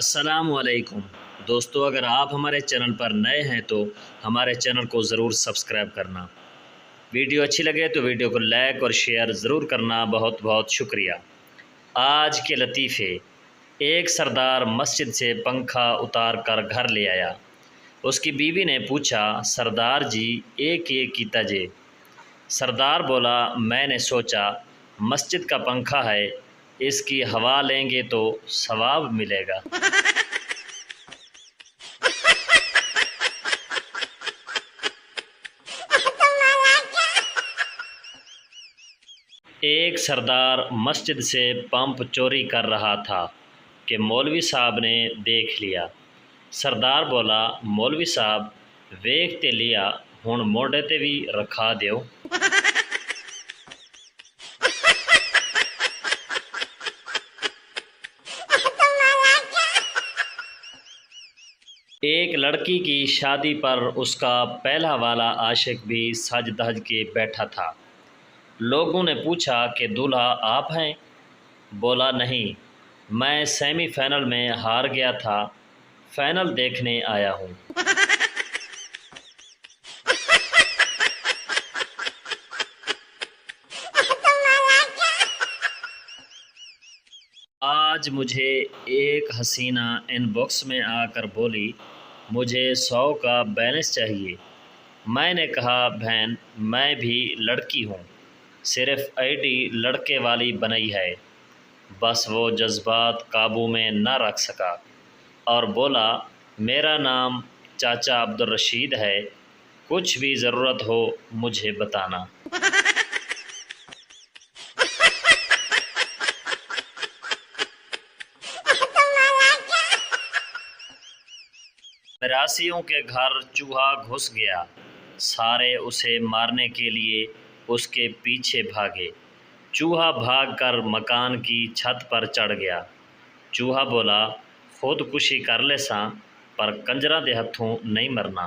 السلام علیکم دوستو، اگر آپ ہمارے چینل پر نئے ہیں تو ہمارے چینل کو ضرور سبسکرائب کرنا۔ ویڈیو اچھی لگے تو ویڈیو کو لائک اور شیئر ضرور کرنا۔ بہت بہت شکریہ۔ آج کے لطیفے: ایک سردار مسجد سے پنکھا اتار کر گھر لے آیا۔ اس کی بیوی نے پوچھا، سردار جی ایک کی تجے؟ سردار بولا، میں نے سوچا مسجد کا پنکھا ہے، اس کی ہوا لیں گے تو ثواب ملے گا۔ ایک سردار مسجد سے پمپ چوری کر رہا تھا کہ مولوی صاحب نے دیکھ لیا۔ سردار بولا، مولوی صاحب ویکھتے لیا، ہن موڈے تے بھی رکھا دیو۔ ایک لڑکی کی شادی پر اس کا پہلا والا عاشق بھی سج دھج کے بیٹھا تھا۔ لوگوں نے پوچھا کہ دولہا آپ ہیں؟ بولا، نہیں، میں سیمی فائنل میں ہار گیا تھا، فائنل دیکھنے آیا ہوں۔ آج مجھے ایک حسینہ ان باکس میں آ کر بولی، مجھے 100 کا بیلنس چاہیے۔ میں نے کہا، بہن میں بھی لڑکی ہوں، صرف آئی ڈی لڑکے والی بنائی ہے۔ بس وہ جذبات قابو میں نہ رکھ سکا اور بولا، میرا نام چاچا عبدالرشید ہے، کچھ بھی ضرورت ہو مجھے بتانا۔ میراثیوں کے گھر چوہا گھس گیا، سارے اسے مارنے کے لیے اس کے پیچھے بھاگے۔ چوہا بھاگ کر مکان کی چھت پر چڑھ گیا۔ چوہا بولا، خود کشی کر لے ساں، پر کنجراں دے ہتھوں نہیں مرنا۔